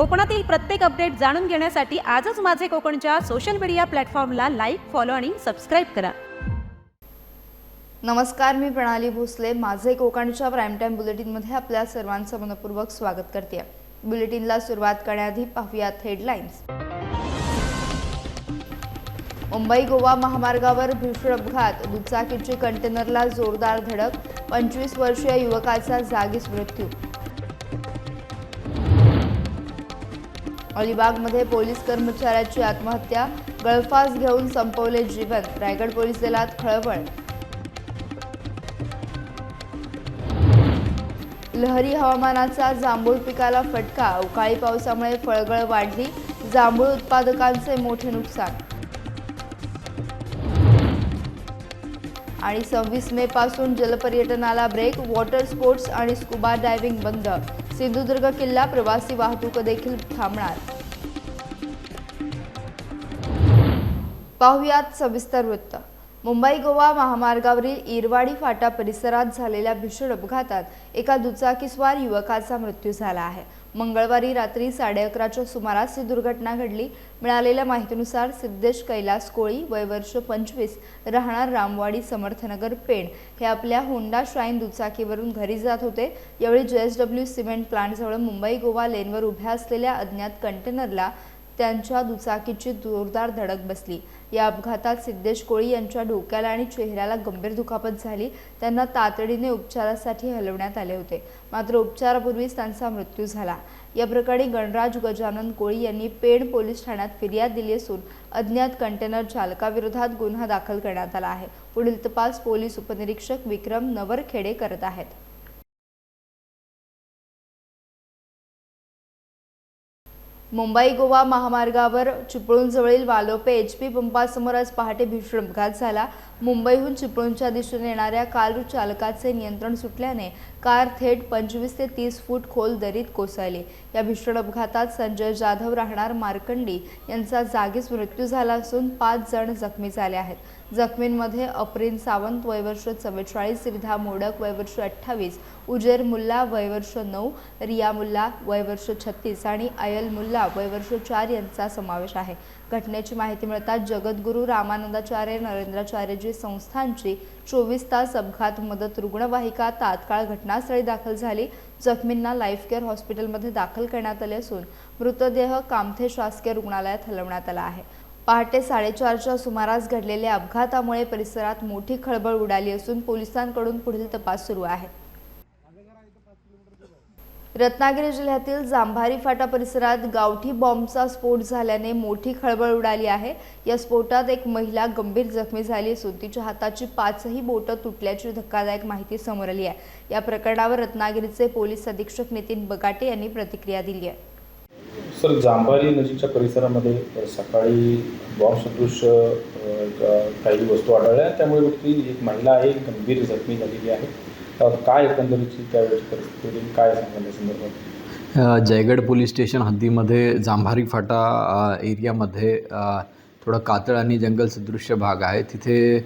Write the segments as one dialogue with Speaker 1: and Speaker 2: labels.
Speaker 1: कोकणातील प्रत्येक अपडेट जाणून घेण्यासाठी आजच माझे कोकणच्या सोशल मीडिया प्लॅटफॉर्मला लाईक, फॉलो आणि सबस्क्राईब करा.
Speaker 2: नमस्कार, मी प्रणाली भोसले. माझे कोकणच्या प्राईम टाइम बुलेटिनमध्ये आपल्या सर्वांचं मनपूर्वक स्वागत करते. बुलेटिनला सुरुवात करण्याआधी पाहूयात हेडलाईन्स. मुंबई गोवा महामार्गावर भीषण अपघात, दुचाकीची कंटेनरला जोरदार धडक, 25 वर्षीय युवकाचा जागीच मृत्यू. अलिबागमध्ये पोलीस कर्मचाऱ्याची आत्महत्या, गळफास घेऊन संपवले जीवन, रायगड पोलीस दलात खळबळ. लहरी हवामानाचा जांभूळ पिकाला फटका, अवकाळी पावसामुळे फळगळ वाढली, जांभूळ उत्पादकांचे मोठे नुकसान. आणि 26 मे पासून जलपर्यटनाला ब्रेक, वॉटर स्पोर्ट्स आणि स्कुबा डायव्हिंग बंद, सिंधुदुर्ग किल्ला प्रवासी वाहतूक देखील थांबणार. पाहुयात सविस्तर वृत्त. मुंबई गोवा महामार्गावरील इरवाडी फाटा परिसरात झालेल्या भीषण अपघातात एका दुचाकीस्वार युवकाचा मृत्यू झाला आहे. मंगळवारी रात्री 11:30च्या सुमारास ही दुर्घटना घडली. मिळालेल्या माहितीनुसार सिद्धेश कैलास कोळी, वय वर्ष 25, राहणार रामवाडी समर्थनगर पेण, हे आपल्या होंडा शाईन दुचाकीवरून घरी जात होते. यावेळी JSW सिमेंट प्लांटजवळ मुंबई गोवा लेनवर उभ्या असलेल्या अज्ञात कंटेनरला त्यांच्या दुचाकीची जोरदार धडक बसली. या अपघातात सिद्धेश कोळी यांच्या डोक्याला आणि चेहऱ्याला गंभीर दुखापत झाली. त्यांना तातडीने उपचारासाठी हलवण्यात आले होते, मात्र उपचारापूर्वीच त्यांचा मृत्यू झाला. या प्रकरणी गणराज गजानन कोळी यांनी पेण पोलीस ठाण्यात फिर्याद दिली असून अज्ञात कंटेनर चालकाविरोधात गुन्हा दाखल करण्यात आला आहे. पुढील तपास पोलीस उपनिरीक्षक विक्रम नवरखेडे करत आहेत. मुंबई गोवा महामार्गावर चिपळूणजवळील वालोपे HP पंपासमोर आज पहाटे भीषण अपघात झाला. मुंबईहून चिपळूणच्या दिशेने येणाऱ्या कार चालकाचे नियंत्रण सुटल्याने कार थेट 25 ते 30 फूट खोल दरीत कोसळली. या भीषण अपघातात संजय जाधव राहणार मार्कंडी यांचा जागीच मृत्यू झाला असून 5 जण जखमी झाले आहेत. जखमींमध्ये अप्रिन सावंत, वय वर्ष 44, रिधा मोडक, वय वर्ष 28, उजेर मुल्ला, वय वर्ष 9, रिया मुल्ला, वय वर्ष 36 आणि अयल मुल्ला, वय वर्ष 4 यांचा समावेश आहे. घटनेची माहिती मिळताच जगद्गुरू रामानंदाचार्य नरेंद्राचार्यजी संस्थांची 24 तास अपघात मदत रुग्णवाहिका तात्काळ घटनास्थळी दाखल झाली. जखमींना लाईफ केअर हॉस्पिटलमध्ये दाखल करण्यात आले असून मृतदेह कामथे शासकीय रुग्णालयात हलवण्यात आला आहे. पहाटे 4:30च्या सुमारास घडलेल्या अपघातामुळे परिसरात मोठी खळबळ उडाली असून पोलिसांकडून पुढील तपास सुरू आहे. रत्नागिरी जिल्ह्यातील जांभारी फाटा परिसरात गावठी बॉम्बचा स्फोट झाल्याने मोठी खळबळ उडाली आहे. या स्फोटात एक महिला गंभीर जखमी झाली असून तिच्या हाताची 5ही बोटं तुटल्याची धक्कादायक माहिती समोर आली आहे. या प्रकरणावर रत्नागिरीचे पोलीस अधीक्षक नितीन बगाटे यांनी प्रतिक्रिया दिली आहे.
Speaker 3: सर, जांभारी नजीकच्या परिसरामध्ये सकाळी बॉम्ब सदृश काही वस्तू आढळल्या, त्यामुळे एक महिला आहे गंभीर जखमी झालेली आहे. काय एकंदरीची त्यावेळेची परिस्थिती होती, काय सांगाल या संदर्भात?
Speaker 4: जयगड पोलीस स्टेशन हद्दीमध्ये जांभारी फाटा एरियामध्ये थोडा कातळ आणि जंगल सदृश्य भाग आहे. तिथे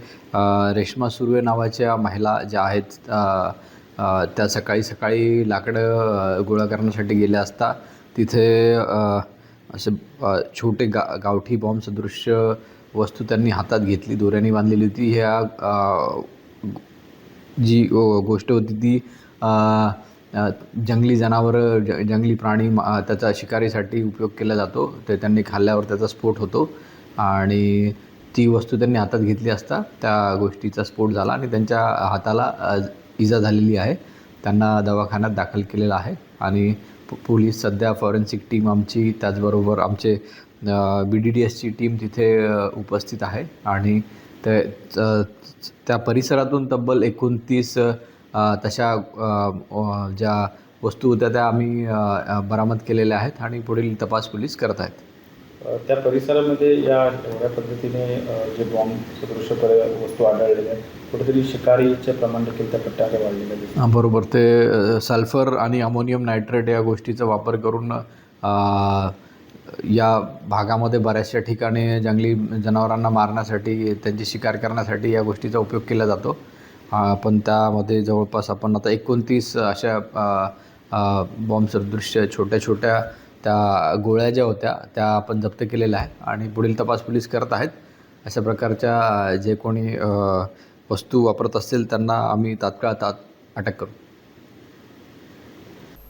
Speaker 4: रेश्मा सुर्वे नावाच्या महिला ज्या आहेत त्या सकाळी लाकडं गोळा करण्यासाठी गेल्या असता तिथे असे छोटे गावठी बॉम्ब सदृश्य वस्तू त्यांनी हातात घेतली, दोऱ्याने बांधलेली होती. ह्या जी गोष्ट होती ती जंगली जनावरं, जंगली प्राणी त्याचा शिकारीसाठी उपयोग केला जातो, ते त्यांनी खाल्ल्यावर त्याचा स्फोट होतो आणि ती वस्तू त्यांनी हातात घेतली असता त्या गोष्टीचा स्फोट झाला आणि त्यांच्या हाताला इजा झालेली आहे. त्यांना दवाखान्यात दाखल केलेलं आहे आणि पोलीस सध्या फॉरेन्सिक टीम आमची, त्याचबरोबर आमचे BDDSची टीम तिथे उपस्थित आहे आणि त्या परिसरातून तब्बल 29 तशा ज्या वस्तू होत्या त्या आम्ही बरामद केलेल्या आहेत आणि पुढील तपास पोलीस करत आहेत.
Speaker 3: त्या परिसरामध्ये या एवढ्या पद्धतीने जे बॉम्ब सदृश वस्तू आढळलेल्या आहेत, कुठेतरी शिकारीचे प्रमाण देखील त्या पट्ट्यावर वाढलेलं आहे.
Speaker 4: बरोबर, ते सल्फर आणि अमोनियम नायट्रेट या गोष्टीचा वापर करून या भागामध्ये बऱ्याचशा ठिकाणी जंगली जनावरांना मारण्यासाठी, त्यांची शिकार करण्यासाठी या गोष्टीचा उपयोग केला जातो. पण त्यामध्ये जवळपास आपण आता 29 अशा बॉम्ब सदृश्य छोट्या छोट्या त्या गोळ्या ज्या होत्या त्या आपण जप्त केलेल्या आहे आणि पुढील तपास पोलीस करत आहेत. अशा प्रकारच्या जे कोणी वस्तू वापरत असतील त्यांना आम्ही तात्काळ अटक करू.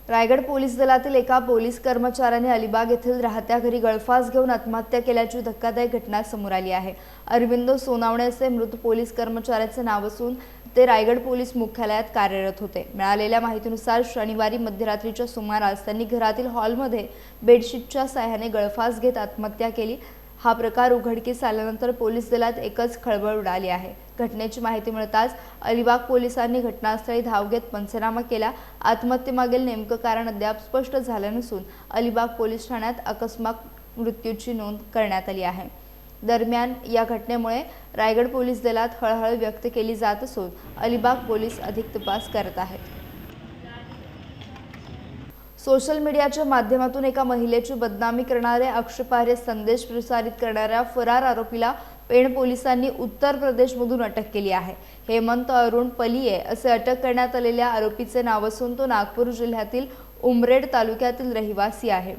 Speaker 2: रायगड पोलीस दलातील एका पोलीस कर्मचाऱ्याने अलिबाग येथील राहत्या घरी गळफास घेऊन आत्महत्या केल्याची धक्कादायक घटना समोर आली आहे. अरविंद सोनावणे असे मृत पोलीस कर्मचाऱ्याचे नाव असून ते रायगड पोलीस मुख्यालयात कार्यरत होते. मिळालेल्या माहितीनुसार शनिवारी मध्यरात्रीच्या सुमारास त्यांनी घरातील हॉलमध्ये बेडशीटच्या साहाय्याने गळफास घेत आत्महत्या केली. हा प्रकार उघडकीस आल्यानंतर पोलीस दलात एकच खळबळ उडाली आहे. घटनेची माहिती मिळताच अलिबाग पोलिसांनी घटनास्थळी धाव घेत पंचनामा केला. आत्महत्येमागील नेमकं कारण अद्याप स्पष्ट झालं नसून अलिबाग पोलीस ठाण्यात अकस्मात मृत्यूची नोंद करण्यात आली आहे. दरम्यान या घटनेमुळे रायगड पोलीस दलात हळहळ व्यक्त केली जात असून अलिबाग पोलीस अधिक तपास करत आहेत. सोशल मीडियाच्या माध्यमातून एका महिलेची बदनामी करणारे आक्षेपार्ह संदेश प्रसारित करणाऱ्या फरार आरोपीला पेण पोलिसांनी उत्तर प्रदेशमधून अटक केली आहे. हेमंत अरुण पलिये असे अटक करण्यात आलेल्या आरोपीचे नाव असून तो नागपूर जिल्ह्यातील उमरेड तालुक्यातील रहिवासी आहे.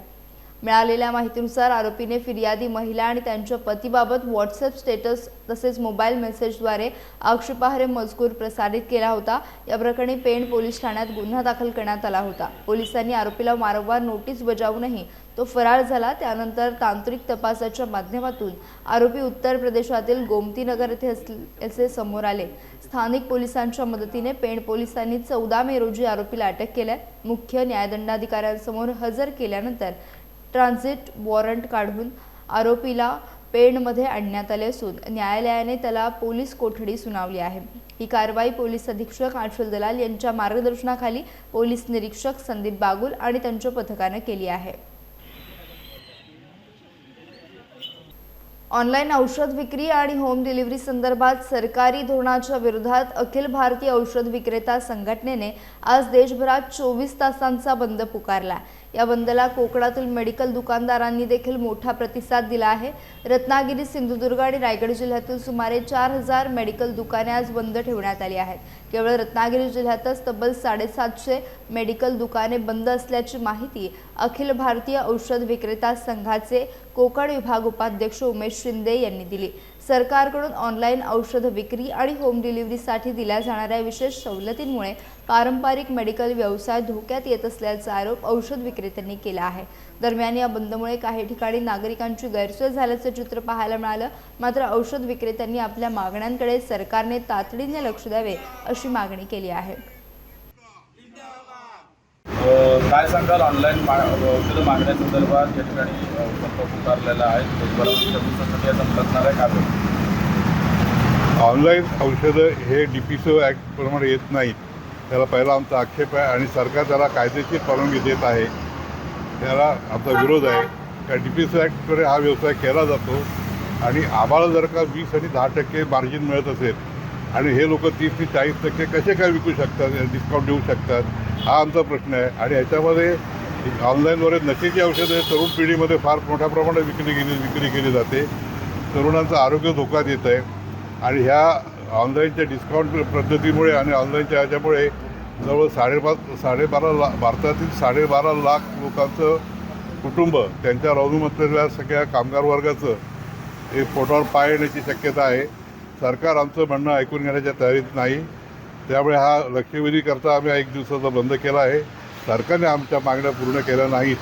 Speaker 2: मिळालेल्या माहितीनुसार आरोपीने फिर्यादी महिला आणि त्यांच्या पतीबाबत व्हॉट्सअप स्टेटस तसेच मोबाईल मेसेजद्वारे आक्षेपार्ह मजकूर प्रसारित केला होता. या प्रकरणी पेण पोलीस ठाण्यात गुन्हा दाखल करण्यात आला होता. पोलिसांनी आरोपीला वारंवार नोटीस बजावूनही तो फरार झाला. त्यानंतर तांत्रिक तपासाच्या माध्यमातून आरोपी उत्तर प्रदेशातील गोमतीनगर येथे असे समोर आले. स्थानिक पोलिसांच्या मदतीने पेण पोलिसांनी 14 मे रोजी आरोपीला अटक केली. मुख्य न्यायदंडाधिकाऱ्यांसमोर हजर केल्यानंतर ट्रान्झिट वॉरंट काढून आरोपीला पेणमध्ये आणण्यात आले असून न्यायालयाने त्याला पोलीस कोठडी सुनावली आहे. ही कारवाई पोलीस अधीक्षक आचल दलाल यांच्या मार्गदर्शनाखाली पोलीस निरीक्षक संदीप बागुल आणि त्यांच्या पथकाने केली आहे. ऑनलाईन औषध विक्री आणि होम डिलिव्हरी संदर्भात सरकारी धोरणाच्या विरोधात अखिल भारतीय औषध विक्रेता संघटनेने आज देशभरात 24 तासांचा बंद पुकारला. या बंदला कोकणातील मेडिकल दुकानदारांनी देखील मोठा प्रतिसाद दिला आहे. रत्नागिरी, सिंधुदुर्ग आणि रायगड जिल्ह्यातील सुमारे 4000 मेडिकल दुकाने आज बंद ठेवण्यात आली आहेत. केवळ रत्नागिरी जिल्ह्यातच तब्बल 750 मेडिकल दुकाने बंद असल्याची माहिती अखिल भारतीय औषध विक्रेता संघाचे कोकण विभाग उपाध्यक्ष उमेश शिंदे यांनी दिली. सरकारकडून ऑनलाईन औषध विक्री आणि होम डिलिव्हरीसाठी दिल्या जाणाऱ्या विशेष सवलतींमुळे पारंपरिक मेडिकल व्यवसाय धोक्यात येत असल्याचा आरोप औषध विक्रेत्यांनी केला आहे. दरम्यान या बंदमुळे काही ठिकाणी नागरिकांची गैरसोय झाल्याचे चित्र पाहायला मिळालं. मात्र औषध विक्रेत्यांनी आपल्या मागण्यांकडे सरकारने तातडीने लक्ष द्यावे अशी मागणी केली आहे.
Speaker 3: काय सांगाल ऑनलाईन औषध मागण्यासंदर्भात या ठिकाणी संप पुकारलेला आहे. याचा असणार आहे का?
Speaker 5: ऑनलाईन औषधं हे DPCO ॲक्टप्रमाणे येत नाहीत. त्याला पहिला आमचा आक्षेप आहे आणि सरकार त्याला कायदेशीर परवानगी देत आहे. त्याला आमचा विरोध आहे. त्या DPCO ॲक्टकडे हा व्यवसाय केला जातो आणि आम्हाला जर का 20 आणि 10% मार्जिन मिळत असेल आणि हे लोक 30 ते 40% कसे काय विकू शकतात, डिस्काउंट देऊ शकतात, हा आमचा प्रश्न आहे. आणि ह्याच्यामध्ये ऑनलाईनद्वारे नशेची औषधं तरुण पिढीमध्ये फार मोठ्या प्रमाणात विक्री केली जाते. तरुणांचं आरोग्य धोक्यात येत आहे आणि ह्या ऑनलाईनच्या डिस्काउंट पद्धतीमुळे आणि ऑनलाईनच्या ह्याच्यामुळे जवळ 12.5 लाख भारतातील 12.5 लाख लोकांचं कुटुंब त्यांच्या अवलंबून सगळ्या कामगार वर्गाचं हे पोटावर पाय येण्याची शक्यता आहे. सरकार आमचं म्हणणं ऐकून घेण्याच्या तयारीत नाही. त्यामुळे हा लक्षवेधीकरता आम्ही 1 दिवसाचा बंद केला आहे. सरकारने आमच्या मागण्या पूर्ण केल्या नाहीत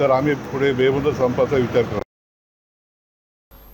Speaker 5: तर आम्ही पुढे बेबंद संपाचा विचार करू.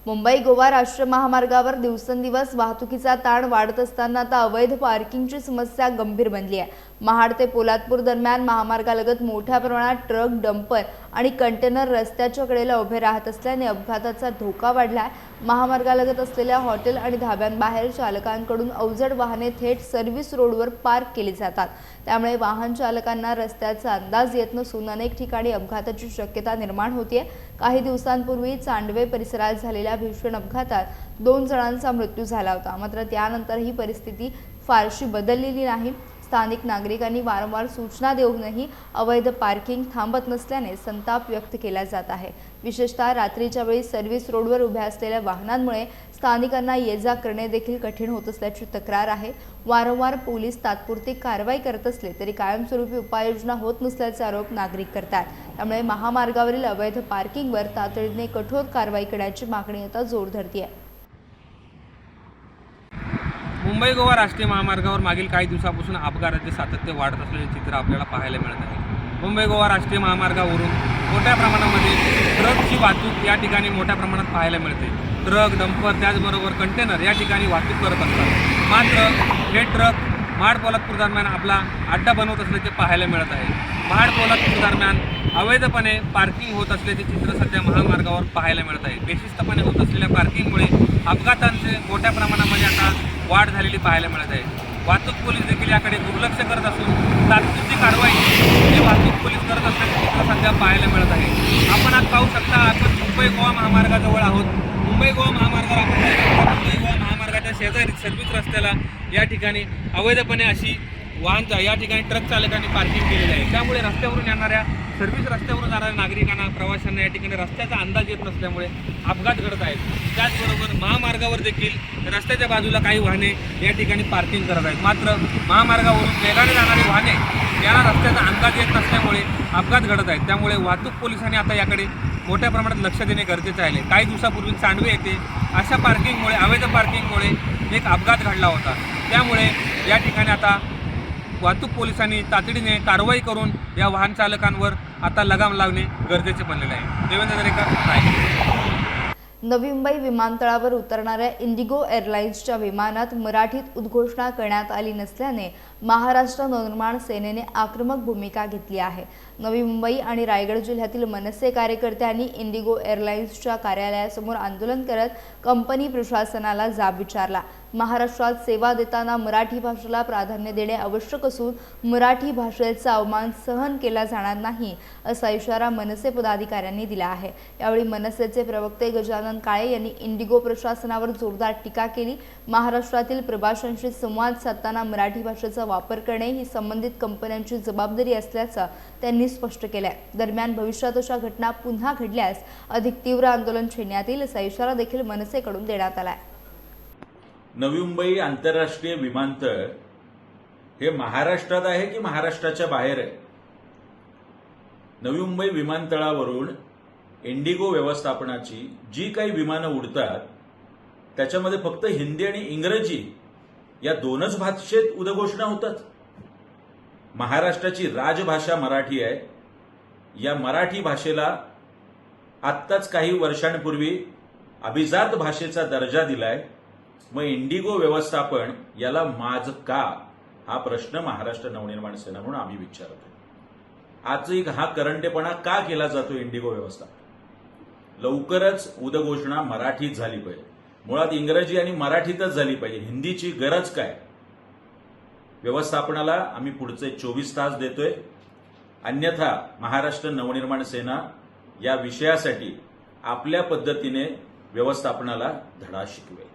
Speaker 2: मुंबई गोवा राष्ट्रीय महामार्गावर दिवसेंदिवस वाहतुकीचा ताण वाढत असताना आता अवैध पार्किंगची समस्या गंभीर बनली आहे. महाड ते पोलादपूर दरम्यान महामार्गालगत मोठ्या प्रमाणात ट्रक, डंपर आणि कंटेनर रस्त्याच्या कडेला उभे राहत असल्याने अपघाताचा धोका वाढला आहे. महामार्गालगत असलेल्या हॉटेल आणि धाब्यांबाहेर चालकांकडून अवजड वाहने थेट सर्व्हिस रोडवर पार्क केली जातात. त्यामुळे वाहन चालकांना रस्त्याचा अंदाज येत नसून अनेक ठिकाणी अपघाताची शक्यता निर्माण होते. काही दिवसांपूर्वी चांडवे परिसरात झालेल्या भीषण अपघातात 2 जणांचा मृत्यू झाला होता. मात्र त्यानंतर ही परिस्थिती फारशी बदललेली नाही. स्थानिक नागरिकांनी वारंवार सूचना देऊनही अवैध पार्किंग थांबत नसल्याने संताप व्यक्त केला जात आहे। विशेषतः रात्रीच्या वेळी सर्व्हिस रोडवर उभ्या असलेल्या वाहनांमुळे स्थानिकांना ये-जा करणे देखील कठीण होत असल्याची तक्रार आहे। वारंवार पोलीस तात्पुरती कारवाई करत असले तरी कायमस्वरूपी उपाययोजना होत नसल्याचा आरोप नागरिक करतात। त्यामुळे महामार्गावरील अवैध पार्किंगवर तातडीने कठोर कारवाई करण्याची मागणी आता जोर धरते आहे।
Speaker 6: मुंबई गोवा राष्ट्रीय महामार्गावर मागील काही दिवसापासून अपघाताचे सातत्य वाढत असलेले चित्र आपल्याला पाहायला मिळत आहे। मुंबई गोवा राष्ट्रीय महामार्गावरून मोठ्या प्रमाणामध्ये ट्रकची वाहतूक या ठिकाणी मोठ्या प्रमाणात पाहायला मिळते। ट्रक, डंपर त्याचबरोबर कंटेनर या ठिकाणी वाहतूक करत असतात। मात्र हे ट्रक महाड पोलादपूर दरम्यान आपला अड्डा बनवत असल्याचे पाहायला मिळत आहे। महाड पोलादपूर दरम्यान अवैधपणे पार्किंग होत असल्याचे चित्र सध्या महामार्गावर पाहायला मिळत आहे। बेशिस्तपणे होत असलेल्या पार्किंगमुळे अपघातांचे मोठ्या प्रमाणामध्ये आता वाढ झालेली पाहायला मिळत आहे। वाहतूक पोलीस देखील याकडे दुर्लक्ष करत असून तात्पुरती कारवाई ही वाहतूक पोलीस करत असल्याचे चित्र सध्या पाहायला मिळत आहे। आपण आज पाहू शकता, आपण मुंबई गोवा महामार्गाजवळ आहोत। मुंबई गोवा महामार्गावर आपण पाहू शकता, मुंबई गोवा महामार्गाच्या शेजारी सर्व्हिस रस्त्याला या ठिकाणी अवैधपणे अशी वाहन या ठिकाणी ट्रक चालकांनी पार्किंग केलेलं आहे। त्यामुळे रस्त्यावरून येणाऱ्या सर्व्हिस रस्त्यावरून जाणाऱ्या नागरिकांना, प्रवाशांना या ठिकाणी रस्त्याचा अंदाज येत नसल्यामुळे अपघात घडत आहेत। त्याचबरोबर महामार्गावर देखील रस्त्याच्या बाजूला काही वाहने या ठिकाणी पार्किंग करत आहेत। मात्र महामार्गावरून वेगाने जाणारी वाहने यांना रस्त्याचा अंदाज येत नसल्यामुळे अपघात घडत आहेत। त्यामुळे वाहतूक पोलिसांनी आता याकडे मोठ्या प्रमाणात लक्ष देणे गरजेचे आहे। काही दिवसापूर्वी चांडवे येथे अशा पार्किंगमुळे, अवैध पार्किंगमुळे एक अपघात घडला होता। त्यामुळे या ठिकाणी आता वाहतूक पोलिसांनी तातडीने कारवाई करून या वाहन चालकांवर आता लगाम लावणे गरजेचे बनलेले आहे। देवेंद्र दरेकर, नाईक।
Speaker 2: नवी मुंबई विमानतळावर उतरणाऱ्या इंडिगो एअरलाइन्सच्या विमानात मराठीत उद्घोषणा करण्यात आली नसल्याने महाराष्ट्र नवनिर्माण सेनेने आक्रमक भूमिका घेतली आहे। नवी मुंबई आणि रायगड जिल्ह्यातील मनसे कार्यकर्त्यांनी इंडिगो एअरलाइन्सच्या कार्यालयासमोर आंदोलन करत कंपनी प्रशासनाला जाब विचारला। महाराष्ट्रात सेवा देताना मराठी भाषेला प्राधान्य देणे आवश्यक असून मराठी भाषेचा अवमान सहन केला जाणार नाही असा इशारा मनसे पदाधिकाऱ्यांनी दिला आहे। यावेळी मनसेचे प्रवक्ते गजानन काळे यांनी इंडिगो प्रशासनावर जोरदार टीका केली। महाराष्ट्रातील प्रवाशांशी संवाद साधताना मराठी भाषेचा वापर करणे ही संबंधित कंपन्यांची जबाबदारी असल्याचं त्यांनी स्पष्ट केलं आहे। दरम्यान भविष्यात अशा घटना पुन्हा घडल्यास अधिक तीव्र आंदोलन छेडण्यात येईल असा इशारा देखील मनसेकडून देण्यात आला आहे।
Speaker 7: नवी मुंबई आंतरराष्ट्रीय विमानतळ हे महाराष्ट्रात आहे की महाराष्ट्राच्या बाहेर आहे? नवी मुंबई विमानतळावरून इंडिगो व्यवस्थापनाची जी काही विमानं उडतात त्याच्यामध्ये फक्त हिंदी आणि इंग्रजी या दोनच भाषेत उद्घोषणा होतात। महाराष्ट्राची राजभाषा मराठी आहे। या मराठी भाषेला आत्ताच काही वर्षांपूर्वी अभिजात भाषेचा दर्जा दिलाय। मग इंडिगो व्यवस्थापन याला माज का, हा प्रश्न महाराष्ट्र नवनिर्माण सेना म्हणून आम्ही विचारतो। आज हा करंटेपणा का केला जातो इंडिगो व्यवस्थापन? लवकरच उद्घोषणा मराठीत झाली पाहिजे, मुळात इंग्रजी आणि मराठीतच झाली पाहिजे। हिंदीची गरज काय? व्यवस्थापनाला आम्ही पुढचे 24 तास देतोय, अन्यथा महाराष्ट्र नवनिर्माण सेना या विषयासाठी आपल्या पद्धतीने व्यवस्थापनाला धडा शिकवेल।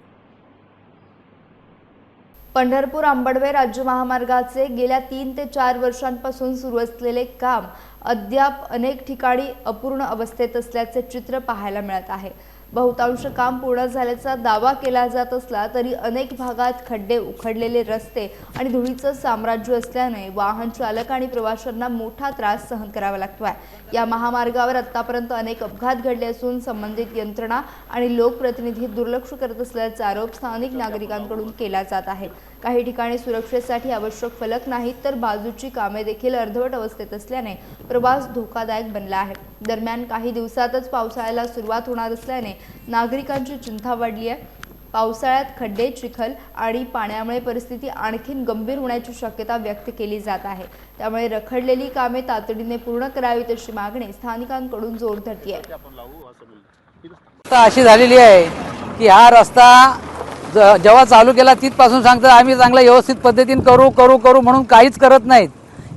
Speaker 2: पंढरपूर आंबडवे राज्य महामार्गाचे गेल्या 3 ते 4 वर्षांपासून सुरू असलेले काम अद्याप अनेक ठिकाणी अपूर्ण अवस्थेत असल्याचे चित्र पाहायला मिळत आहे। बहुतांश काम पूर्ण झाल्याचा दावा केला जात असला तरी अनेक भागात खड्डे, उखडलेले रस्ते आणि धुळीचं साम्राज्य असल्याने वाहन चालक आणि प्रवाशांना मोठा त्रास सहन करावा लागतोय। या महामार्गावर आतापर्यंत अनेक अपघात घडले असून संबंधित यंत्रणा आणि लोकप्रतिनिधी दुर्लक्ष करत असल्याचा आरोप स्थानिक नागरिकांकडून केला जात आहे। काही ठिकाणी सुरक्षेसाठी आवश्यक फलक नाहीत तर बाजूची कामे देखील अर्धवट अवस्थेत असल्याने प्रवास धोकादायक बनला आहे। दरम्यान काही दिवसातच पावसाळ्याला सुरुवात होणार असल्याने नागरिकांची चिंता वाढली आहे। पावसाळ्यात खड्डे, चिखल आणि पाण्यामुळे परिस्थिती आणखीन गंभीर होण्याची शक्यता व्यक्त केली जात आहे। त्यामुळे रखडलेली कामे तातडीने पूर्ण करावीत अशी मागणी स्थानिकांकडून जोर धरते आहे।
Speaker 8: अशी झालेली आहे की हा रस्ता जेव्हा चालू केला तिथपासून सांगतात आम्ही चांगला व्यवस्थित पद्धतीने करू करू करू म्हणून काहीच करत नाहीत।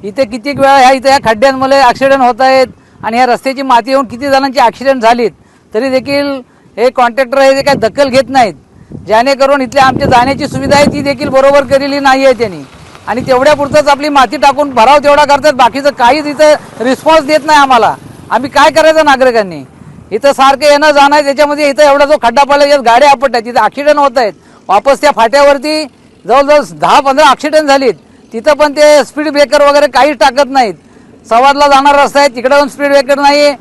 Speaker 8: इथे कितीक वेळा ह्या खड्ड्यांमुळे ॲक्सिडेंट होत आहेत आणि या रस्त्याची माती येऊन किती जणांची ॲक्सिडेंट झालीत तरी देखील हे कॉन्ट्रॅक्टर आहे ते काही दखल घेत नाहीत। जेणेकरून इथल्या आमच्या जाण्याची सुविधा आहे ती देखील बरोबर केलेली नाही आहे त्यांनी। आणि तेवढ्यापुरतंच आपली माती टाकून भराव तेवढा करतात, बाकीचं काहीच इथं रिस्पॉन्स देत नाही आम्हाला. आम्ही काय करायचं नागरिकांनी? इथं सारखं येणं जाणं आहे, त्याच्यामध्ये इथं एवढा जो खड्डा पडला यात गाड्या आपटतात, तिथं ॲक्सिडेंट होत आहेत. वापस त्या फाट्यावरती जवळजवळ 10-15 ॲक्सिडेंट झालीत, तिथं पण ते स्पीड ब्रेकर वगैरे काहीच टाकत नाहीत. सवादला जाणारा रस्ता आहे तिकडे पण स्पीड ब्रेकर नाही,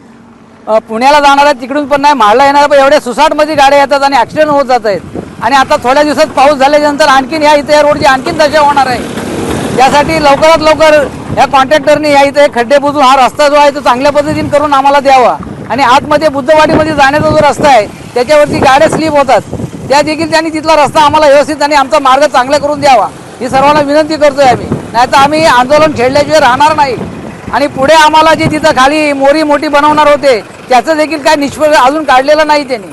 Speaker 8: पुण्याला जाणार आहे तिकडून पण नाही, म्हाडला येणार पण एवढ्या सुसाटमध्ये गाड्या येतात आणि ॲक्सिडेंट होत जात आहेत. आणि आता थोड्या दिवसात पाऊस झाल्यानंतर आणखीन या इथे या रोडची आणखीन दशा होणार आहे. त्यासाठी लवकरात लवकर या कॉन्ट्रॅक्टरने या इथे खड्डे बुजून हा रस्ता जो आहे तो चांगल्या पद्धतीने करून आम्हाला द्यावा. आणि आतमध्ये बुद्धवाडीमध्ये जाण्याचा जो रस्ता आहे त्याच्यावरती गाड्या स्लिप होतात, त्या देखील त्यांनी तिथला रस्ता आम्हाला व्यवस्थित आणि आमचा मार्ग चांगला करून द्यावा ही सर्वांना विनंती करतोय आम्ही. नाही तर आम्ही आंदोलन छेडल्याशिवाय राहणार नाही. आणि पुढे आम्हाला जे तिथं खाली मोरी मोठी बनवणार होते त्याचं देखील काय निष्फळ अजून काढलेलं नाही त्यांनी.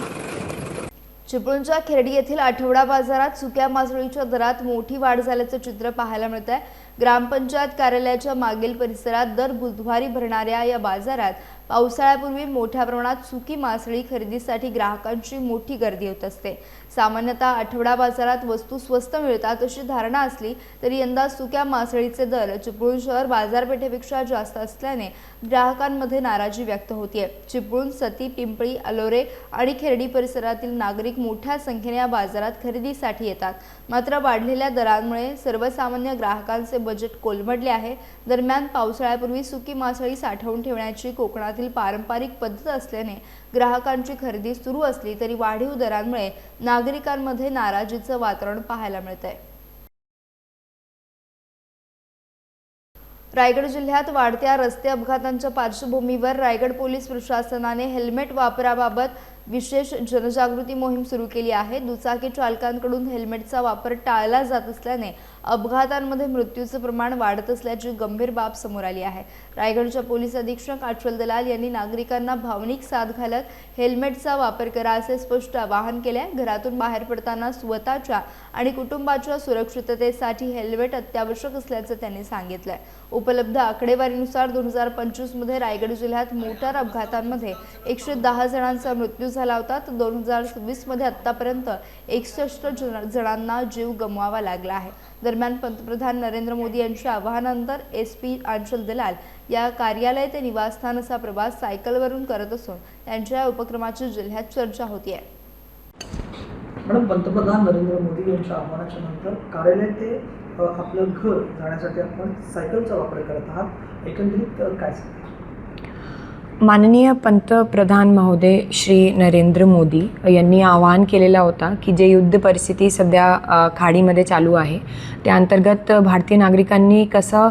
Speaker 2: चिपळूणच्या खेरडी येथील आठवडा बाजारात सुक्या मासळीच्या दरात मोठी वाढ झाल्याचं चित्र पाहायला मिळत आहे. ग्रामपंचायत कार्यालयाच्या मागील परिसरात दर बुधवारी भरणाऱ्या या बाजारात पावसाळ्यापूर्वी मोठ्या प्रमाणात सुकी मासळी खरेदीसाठी ग्राहकांची मोठी गर्दी होत असते. सामान्यतः आठवडा बाजारात वस्तू स्वस्त मिळतात अशी धारणा असली तरी यंदा सुक्या मासळीचे दर चिपळूण शहर बाजारपेठेपेक्षा जास्त असल्याने ग्राहकांमध्ये नाराजी व्यक्त होतीये. चिपळूण, सती, पिंपळी, अलोरे आणि खेरडी परिसरातील नागरिक मोठ्या संख्येने या बाजारात खरेदीसाठी येतात. मात्र वाढलेल्या दरांमुळे सर्वसामान्य ग्राहकांचे बजेट कोलमडले आहे. दरम्यान पावसाळ्यापूर्वी सुकी मासळी साठवून ठेवण्याची कोकणातील पारंपरिक पद्धत असल्याने ग्राहकांची खरेदी सुरू असली तरी वाढीव दरांमुळे नागरिकांमध्ये नाराजीचं वातावरण पाहायला मिळतंय. रायगड जिल्ह्यात वाढत्या रस्ते अपघातांच्या पार्श्वभूमीवर रायगड पोलीस प्रशासनाने हेल्मेट वापराबाबत विशेष जनजागृती मोहीम सुरू केली आहे. दुचाकी चालकांकडून हेल्मेटचा वापर टाळला जात असल्याने अपघातांमध्ये मृत्यूचं प्रमाण वाढत असल्याची गंभीर बाब समोर आली आहे. रायगडच्या पोलीस अधीक्षक अचल दलाल यांनी नागरिकांना भावनिक साथ घालत हेल्मेटचा वापर करा असे स्पष्ट आवाहन केले. घरातून बाहेर पडताना स्वतःच्या आणि कुटुंबाच्या सुरक्षिततेसाठी हेल्मेट अत्यावश्यक असल्याचं त्यांनी सांगितलंय. उपलब्ध आकडेवारीनुसार 2025 मध्ये रायगड जिल्ह्यात मोटार अपघातांमध्ये 110 जणांचा मृत्यू झाला होता, तर 2026 मध्ये आतापर्यंत 61 जणांना जीव गमवावा लागला आहे. दरम्यान पंतप्रधान नरेंद्र मोदी यांच्या आवाहनानंतर SP अंचल दलाल या कार्यालय ते निवासस्थान असा प्रवास सायकलवरून करत असून त्यांच्या उपक्रमाची जिल्ह्यात चर्चा होतीये.
Speaker 9: मॅडम, पंतप्रधान नरेंद्र मोदी यांच्या आव्हानाच्या नंतर कार्यालय ते आपलं घर जाण्यासाठी आपण सायकलचा वापर करत आहात, एकंदरीत काय सांगता?
Speaker 10: माननीय पंतप्रधान महोदय श्री नरेंद्र मोदी यांनी आवाहन केलेला होता की जे युद्ध परिस्थिती सध्या खाडीमध्ये चालू आहे त्या अंतर्गत भारतीय नागरिकांनी कसं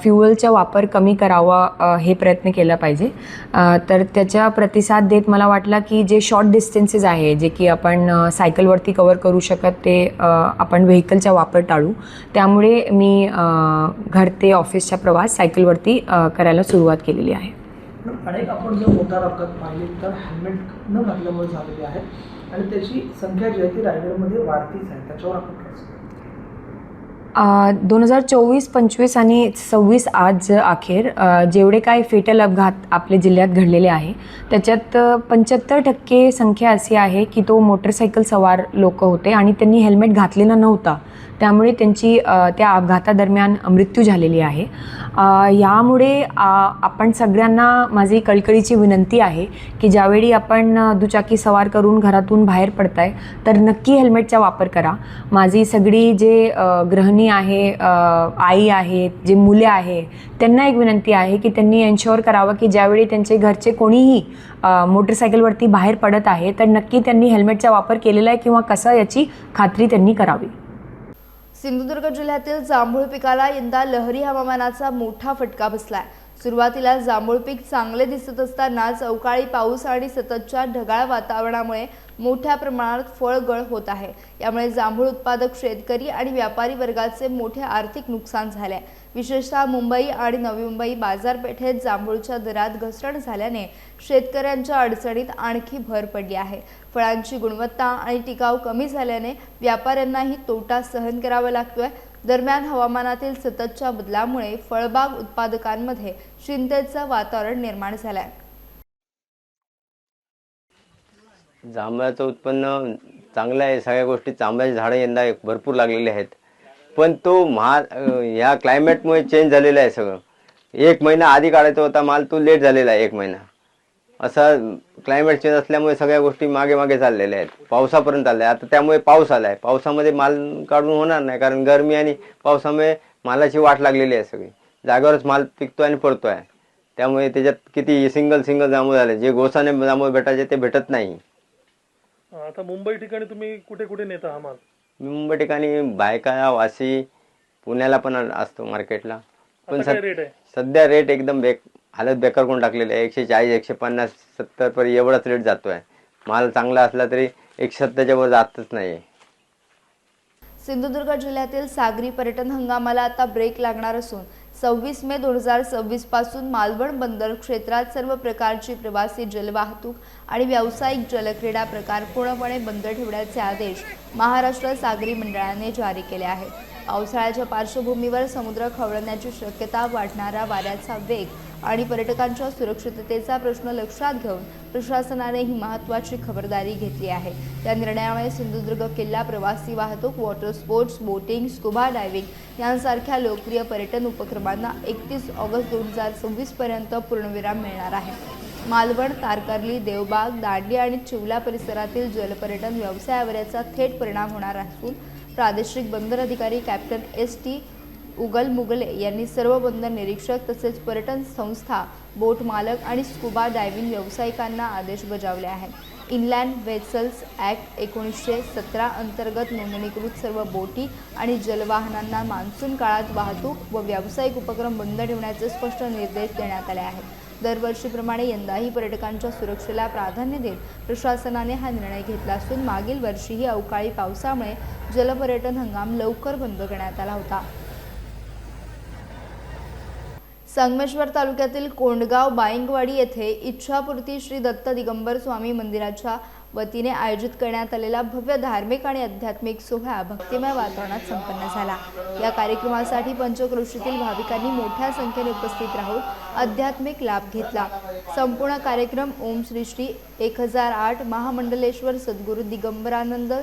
Speaker 10: फ्युएलचा वापर कमी करावा हे प्रयत्न केला पाहिजे. तर त्याचा प्रतिसाद देत मला वाटला की जे शॉर्ट डिस्टन्सेस आहे जे की आपण सायकलवरती कवर करू शकत ते आपण व्हेकलचा वापर टाळू. त्यामुळे मी घर ते ऑफिसचा प्रवास सायकलवरती करायला सुरुवात केलेली आहे.
Speaker 9: अनेक आपण जर मोटार अपघात पाहिले तर हेल्मेट न घातल्यामुळे झालेले आहेत आणि त्याची संख्या जी आहे ती रायगडमध्ये वाढतीच आहे, त्याच्यावर आपण काय सांगू?
Speaker 10: 2024, 25 आणि 26 आज अखेर जेवढे काही फेटल अपघात आपल्या जिल्ह्यात घडलेले आहे त्याच्यात 75% संख्या अशी आहे की तो मोटरसायकल सवार लोक होते आणि त्यांनी हेल्मेट घातलेला नव्हता, त्यामुळे त्यांची त्या अपघातादरम्यान मृत्यू झालेली आहे. यामुळे आपण सगळ्यांना माझी कळकळीची विनंती आहे की ज्यावेळी आपण दुचाकी सवार करून घरातून बाहेर पडताय तर नक्की हेल्मेटचा वापर करा. माझी सगळी जे गृहिणी आहे, आई आहेत, जे मुले आहे त्यांना एक विनंती आहे की त्यांनी एन्श्योर करावं की ज्यावेळी त्यांचे घरचे कोणीही मोटरसायकलवरती बाहेर पडत आहे तर नक्की त्यांनी हेल्मेटचा वापर केलेला आहे किंवा कसा याची खात्री त्यांनी करावी.
Speaker 2: सिंधुदुर्ग जिल्ह्यातील जांभूळ पिकाला यंदा लहरी हवामानाचा मोठा फटका बसलाय. सुरुवातीला जांभूळ पीक चांगले दिसत असतानाच अवकाळी पाऊस आणि सततच्या ढगाळ वातावरणामुळे मोठ्या प्रमाणात फळगळ होत आहे. यामुळे जांभूळ उत्पादक शेतकरी आणि व्यापारी वर्गाचे मोठे आर्थिक नुकसान झाले आहे. विशेषतः मुंबई आणि नवी मुंबई बाजारपेठेत जांभूळच्या दरात घसरण झाल्याने शेतकऱ्यांच्या अडचणीत आणखी भर पडली आहे. फळांची गुणवत्ता आणि टिकाव कमी झाल्याने व्यापाऱ्यांनाही तोटा सहन करावा लागतोय. दरम्यान हवामानातील सततच्या बदलामुळे फळबाग उत्पादकांमध्ये चिंतेचं वातावरण निर्माण झालंय.
Speaker 11: जांभळाचं उत्पन्न चांगलं आहे, सगळ्या गोष्टी जांभळाची झाडं यंदा भरपूर लागलेली आहेत पण तो ह्या क्लायमेटमुळे चेंज झालेला आहे सगळं. 1 महिना आधी काढायचा होता माल, तो लेट झालेला आहे 1 महिना. असा क्लायमेट चेंज असल्यामुळे सगळ्या गोष्टी मागे मागे चाललेल्या आहेत, पावसापर्यंत आल्या. आता त्यामुळे पाऊस आला आहे, पावसामध्ये माल काढून होणार नाही, कारण गरमी आणि पावसामुळे मालाची वाट लागलेली आहे. सगळी जागेवरच माल पिकतो आणि पडतो आहे. त्यामुळे त्याच्यात किती सिंगल जांभूळ झाले, जे गोसाने जांभूळ भेटायचे ते भेटत नाही.
Speaker 9: आता मुंबई ठिकाणी तुम्ही कुठे कुठे नेता हा माल?
Speaker 11: मुंबई ठिकाणी बायका, वाशी, पुण्याला पण असतो मार्केटला. पण
Speaker 9: आता काय रेट आहे?
Speaker 11: सध्या रेट एकदम हालत बेकार करून टाकलेली आहे. 140, 150, 70 पर्यंत एवढाच रेट जातोय. माल चांगला असला तरी 170च्या वर जातच नाही.
Speaker 2: सिंधुदुर्ग जिल्ह्यातील सागरी पर्यटन हंगामाला आता ब्रेक लागणार असून 26 मे 2026 पासून मालवण बंदर क्षेत्रात सर्व प्रकारची प्रवासी जलवाहतूक आणि व्यावसायिक जलक्रीडा प्रकार पूर्णपणे बंद ठेवण्याचे आदेश महाराष्ट्र सागरी मंडळाने जारी केले आहेत. पावसाळ्याच्या पार्श्वभूमीवर समुद्र खवळण्याची शक्यता, वाढणारा वाऱ्याचा वेग आणि पर्यटकांच्या सुरक्षिततेचा प्रश्न लक्षात घेऊन प्रशासनाने ही महत्त्वाची खबरदारी घेतली आहे. या निर्णयामुळे सिंधुदुर्ग किल्ला प्रवासी वाहतूक, water sports, boating, scuba diving यांसारख्या लोकप्रिय पर्यटन उपक्रमांना 31 ऑगस्ट 2026 पर्यंत पूर्णविराम मिळणार आहे. मालवण, तारकर्ली, देवबाग, दांडी आणि चिवला परिसरातील जलपर्यटन व्यवसायावर याचा थेट परिणाम होणार असून प्रादेशिक बंदर अधिकारी कॅप्टन ST उगल मुगले यांनी सर्व बंदर निरीक्षक तसेच पर्यटन संस्था, बोट मालक आणि स्कुबा डायव्हिंग व्यावसायिकांना आदेश बजावले आहेत. इनलँड व्हेसल्स ॲक्ट 1917 अंतर्गत नोंदणीकृत सर्व बोटी आणि जलवाहनांना मान्सून काळात वाहतूक व व्यावसायिक उपक्रम बंद ठेवण्याचे स्पष्ट निर्देश देण्यात आले आहेत. दरवर्षीप्रमाणे यंदाही पर्यटकांच्या सुरक्षेला प्राधान्य देत प्रशासनाने हा निर्णय घेतला असून मागील वर्षीही अवकाळी पावसामुळे जलपर्यटन हंगाम लवकर बंद करण्यात आला होता. संगमेश्वर तालुक्यातील कोंडगाव बाईंगवाडी येथे इच्छापूर्ती श्री दत्त दिगंबर स्वामी मंदिराच्या वतीने आयोजित करण्यात आलेला भव्य धार्मिक आणि आध्यात्मिक सोहळा भक्तिमय वातावरणात संपन्न झाला. या कार्यक्रमासाठी पंचक्रोशीतील भाविकांनी मोठ्या संख्येने उपस्थित राहून आध्यात्मिक लाभ घेतला. संपूर्ण कार्यक्रम ओम श्री श्री 1008 महामंडलेश्वर सद्गुरू दिगंबरानंद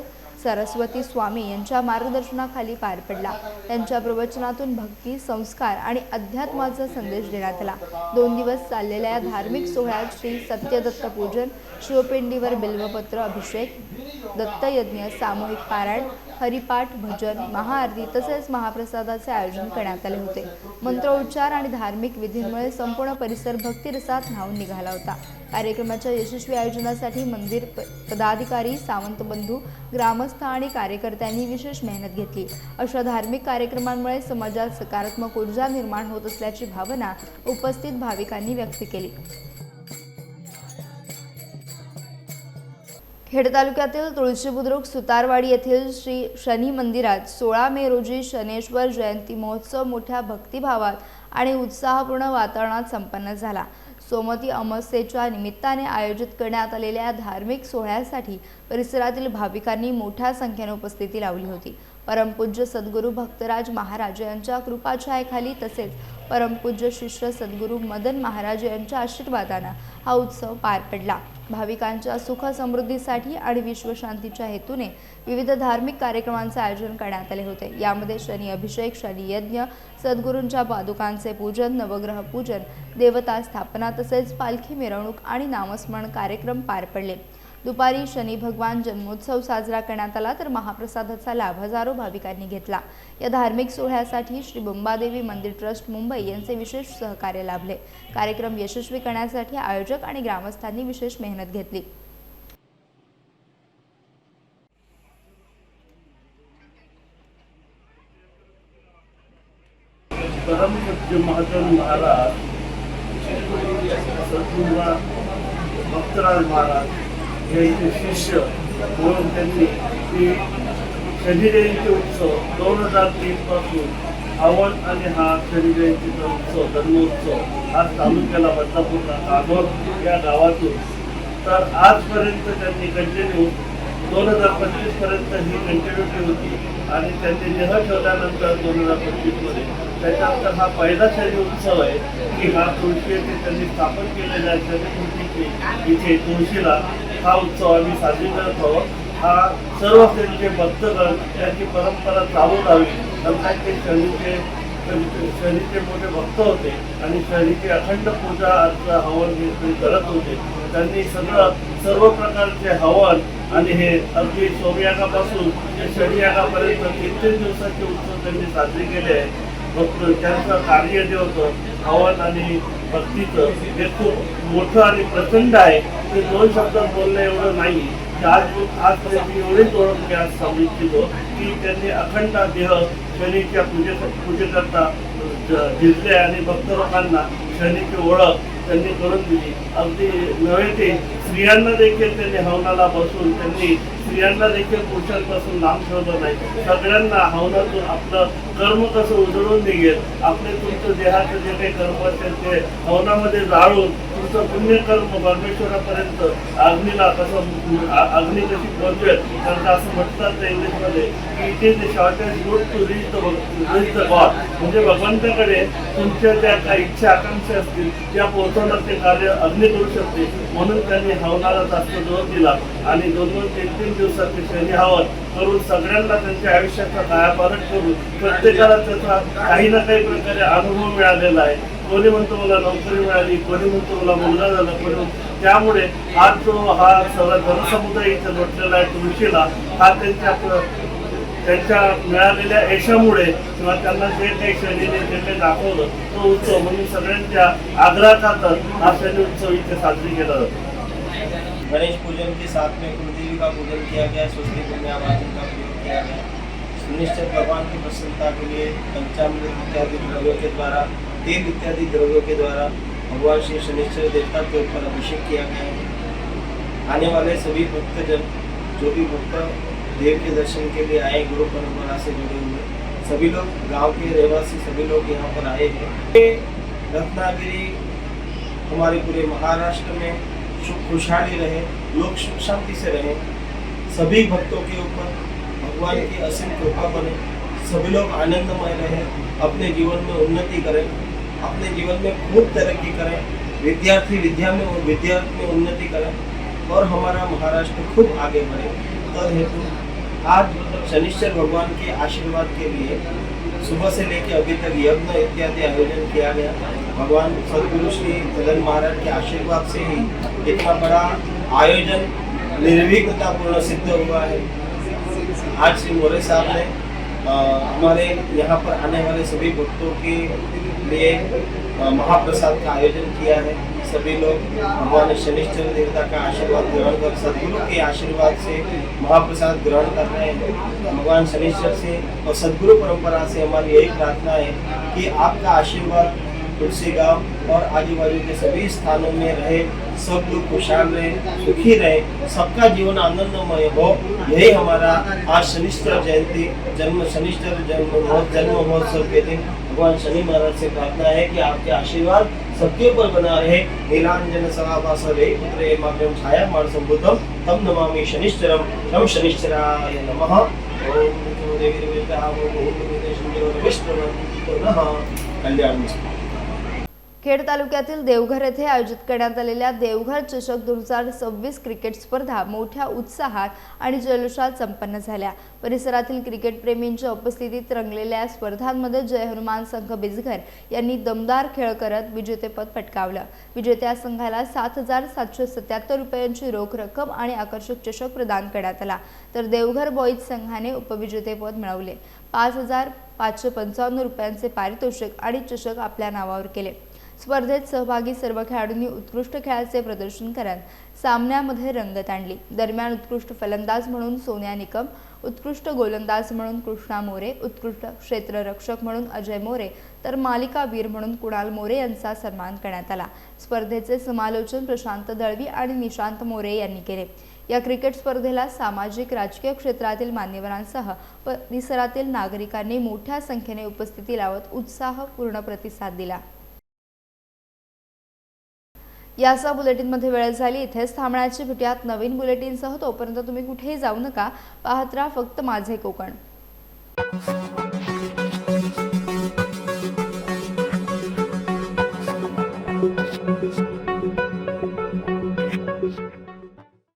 Speaker 2: सरस्वती स्वामी यांच्या मार्गदर्शनाखाली पार पडला. त्यांच्या प्रवचनातून भक्ती, संस्कार आणि अध्यात्माचा संदेश देण्यात आला. 2 दिवस चाललेल्या या धार्मिक सोहळ्यात श्री सत्यदत्त पूजन, शिवपिंडीवर बिल्वपत्र अभिषेक, दत्तयज्ञ, सामूहिक पारायण, हरिपाठ, भजन, महाआरती तसेच महाप्रसादाचे आयोजन करण्यात आले होते. मंत्रोच्चार आणि धार्मिक विधींमुळे संपूर्ण परिसर भक्तिरसात न्हाऊन निघाला होता. कार्यक्रमाच्या यशस्वी आयोजनासाठी मंदिर पदाधिकारी, सावंत बंधू, ग्रामस्थ आणि कार्यकर्त्यांनी विशेष मेहनत घेतली. अशा धार्मिक कार्यक्रमांमुळे समाजात सकारात्मक ऊर्जा निर्माण होत असल्याची भावना उपस्थित भाविकांनी व्यक्त केली. खेड तालुक्यातील तुळशी बुद्रुक सुतारवाडी येथील श्री शनी मंदिरात 16 मे रोजी शनेश्वर जयंती महोत्सव मोठ्या भक्तिभावात आणि उत्साहपूर्ण वातावरणात संपन्न झाला. सोमवती अमावस्येच्या निमित्ताने आयोजित करण्यात आलेल्या धार्मिक सोहळ्यासाठी परिसरातील भाविकांनी मोठ्या संख्येने उपस्थिती लावली होती. परमपूज्य सद्गुरू भक्तराज महाराज यांच्या कृपाछायेखाली तसेच परमपूज्य शिष्य सद्गुरू मदन महाराज यांच्या आशीर्वादाने हा उत्सव पार पडला. भाविकांच्या सुख समृद्धीसाठी आणि विश्वशांतीच्या हेतूने विविध धार्मिक कार्यक्रमांचे आयोजन करण्यात आले होते. यामध्ये शनी अभिषेक, शनी यज्ञ, सद्गुरूंच्या पादुकांचे पूजन, नवग्रह पूजन, देवता स्थापना तसेच पालखी मिरवणूक आणि नामस्मरण कार्यक्रम पार पडले. दुपारी शनी भगवान जन्मोत्सव साजरा करण्यात आला तर महाप्रसादाचा लाभ हजारो भाविकांनी घेतला. या धार्मिक सोहळ्यासाठी श्री बुंबादेवी मंदिर ट्रस्ट मुंबई यांचे विशेष सहकार्य लाभले. कार्यक्रम यशस्वी करण्यासाठी आयोजक आणि ग्रामस्थांनी विशेष मेहनत घेतली.
Speaker 12: परमपूज्य महाजन महाराज, सद्गुरू भक्तराज महाराज यांचे शिष्य म्हणून त्यांनी शनी जयंती उत्सव 2003 पासून श्रावण आणि हा शनी जयंतीचा उत्सव, जन्मोत्सव आज चालू केला बदलापूरला कागोर या गावातून. तर आजपर्यंत त्यांनी कंटिन्यू 2025 पर्यंत ही कंटिन्युटी होती आणि त्यांनी देह ठेवल्यानंतर 2025 मध्ये त्याच्यानंतर हा पहिला शनी उत्सव आहे की हा तुळशी येथे त्यांनी स्थापन केलेल्या शनी मूर्तीची इथे तुळशीला हा उत्सव आम्ही साजरी करत आहोत. हा सर्व त्यांचे भक्तगण त्यांची परंपरा चालू राहावी. कारण ते शनीचे मोठे भक्त होते आणि शनीची अखंड पूजा अर्चा हवन हे करत होते. त्यांनी सर्व प्रकारचे हवन आणि हे अगदी सोमयागापासून ते शनियागापर्यंत 3-3 दिवसाचे उत्सव त्यांनी साजरे केले आहे. भक्त त्यांचं कार्य जे होतं हवन आणि भक्तीचं हे खूप मोठं आणि प्रचंड आहे. ते 2 शब्दात बोलणं एवढं नाही. आजपर्यंत मी एवढीच ओळख मी आज सांगू इच्छितो की त्यांनी अखंड देह शनीच्या पूजेकरता जिंकले आणि भक्त लोकांना शनीची ओळख त्यांनी करून दिली. अगदी नव्हे ते स्त्रियांना देखील त्यांनी हवनाला बसून त्यांनी स्त्रियांना देखील पुरुषांपासून लांब ठेवलं नाही. सगळ्यांना हवनातून आपलं कर्म कसं उजळून निघेल, आपले तुमचं देहाचं जे काही कर्म असेल ते हवनामध्ये जाळून तुमचं पुण्यकर्म परमेश्वरापर्यंत अग्नीला कसं अग्नी कशी पोहोचवेल. कारण असं म्हणतात इंग्लिशमध्ये की it is the shortest root two reach the God. म्हणजे भगवंताकडे तुमच्या ज्या काही इच्छा आकांक्षा असतील त्या पोहोचवण्याचे कार्य अग्नी करू शकते. म्हणून त्यांनी हवनाला जास्त जोर दिला आणि 2-3 दिवसाचे शनी हवन करून सगळ्यांना त्यांच्या आयुष्याचा कायापालट करून प्रत्येकाला त्याचा काही ना काही प्रकारे अनुभव मिळालेला आहे. कोणी म्हणतो मला नोकरी मिळाली, कोणी म्हणतो मला मुलगा झाला, कोणी त्यामुळे आज जो हा सगळा जनसमुदाय इथे लोटलेला आहे तुळशीला, हा त्यांच्या मिळालेल्या यशामुळे किंवा त्यांना जे काही शनीने जे काही दाखवलं तो उत्सव म्हणून सगळ्यांच्या आग्रहाखातर हा शनी उत्सव इथे साजरी केला जातो.
Speaker 13: गणेश पूजन के साथ में कुलदेवी का पूजन किया गया, स्वस्ति पुण्यावाचन का प्रयोग किया गया. सुनिश्चित भगवान की प्रसन्नता के लिए पंचामृत इत्यादि द्रव्यों के द्वारा, तेल इत्यादि द्रव्यों के द्वारा भगवान श्री शनिश्चर देवता के ऊपर अभिषेक किया गया है. आने वाले सभी भक्तजन जो भी भक्त देव के दर्शन के लिए आए, गुरु परंपरा से जुड़े हुए सभी लोग, गांव के रहवासी सभी लोग यहाँ पर आए हैं. रत्नागिरी हमारे पूरे महाराष्ट्र में सुख खुशहाली रहे, लोग सुख शांति से रहे, सभी भक्तों के ऊपर भगवान की असीम कृपा बने, सभी लोग आनंदमय रहे, अपने जीवन में उन्नति करें, अपने जीवन में खूब तरक्की करें, विद्यार्थी विद्या में और विद्यार्थी में उन्नति करें और हमारा महाराष्ट्र खूब आगे बढ़े. तद हेतु आज शनिश्चर भगवान के आशीर्वाद के लिए सुबह से लेकर अभी तक यज्ञ इत्यादि आयोजन किया गया. भगवान सदगुरु श्री मदन महाराज के आशीर्वाद से ही इतना बड़ा आयोजन निर्विघ्नतापूर्ण सिद्ध हुआ है. आज श्री मोरे साहब ने हमारे यहाँ पर आने वाले सभी भक्तों के लिए महाप्रसाद का आयोजन किया है. सभी लोग भगवान शनिश्चर देवता का आशीर्वाद ग्रहण कर सदगुरु के आशीर्वाद से महाप्रसाद ग्रहण कर रहे हैं. भगवान शनिश्चर से और सदगुरु परंपरा से हमारी यही प्रार्थना है कि आपका आशीर्वाद तुलसी गांव और आजू बाजू के सभी स्थानों में रहे, सब लोग खुशहाल रहे, सुखी रहे, सबका जीवन आनंदमय हो. यही हमारा आज शनिश्चर जयंती शनिश्चर जन्म महोत्सव के दिन भगवान शनि महाराज से प्रार्थना है कि आपके आशीर्वाद सबके ऊपर बना रहे. नीलांजन समाभास रे पुत्रे माध्यम छाया मान संभूतम तम नमामि शनिश्चरम तम शनिश्चराय नमः. ओम देवी देवता ओम विष्णु कल्याण.
Speaker 2: खेड तालुक्यातील देवघर येथे आयोजित करण्यात आलेल्या देवघर चषक 2026 क्रिकेट स्पर्धा मोठ्या उत्साहात आणि जल्लोषात संपन्न झाल्या. परिसरातील क्रिकेटप्रेमींच्या उपस्थितीत रंगलेल्या स्पर्धांमध्ये जय हनुमान संघ बिजघर यांनी दमदार खेळ करत विजेतेपद पटकावलं. विजेत्या संघाला 7,777 रुपयांची रोख रक्कम आणि आकर्षक चषक प्रदान करण्यात आला. तर देवघर बॉईज संघाने उपविजेतेपद मिळवले. 5,555 रुपयांचे पारितोषिक आणि चषक आपल्या नावावर केले. स्पर्धेत सहभागी सर्व खेळाडूंनी उत्कृष्ट खेळाचे प्रदर्शन करत सामन्यामध्ये रंगत आणली. दरम्यान उत्कृष्ट फलंदाज म्हणून सोनिया निकम, उत्कृष्ट गोलंदाज म्हणून कृष्णा मोरे, उत्कृष्ट क्षेत्ररक्षक म्हणून अजय मोरे तर मालिकावीर म्हणून कुणाल मोरे यांचा सन्मान करण्यात आला. स्पर्धेचे समालोचन प्रशांत दळवी आणि निशांत मोरे यांनी केले. या क्रिकेट स्पर्धेला सामाजिक राजकीय क्षेत्रातील मान्यवरांसह परिसरातील नागरिकांनी मोठ्या संख्येने उपस्थिती लावत उत्साहपूर्ण प्रतिसाद दिला. याचा बुलेटिनमध्ये वेळ झाली. इथेच थांबण्याची. भेटूयात नवीन बुलेटिनसह. तोपर्यंत तुम्ही कुठेही जाऊ नका. पाहत राहा फक्त माझे कोकण.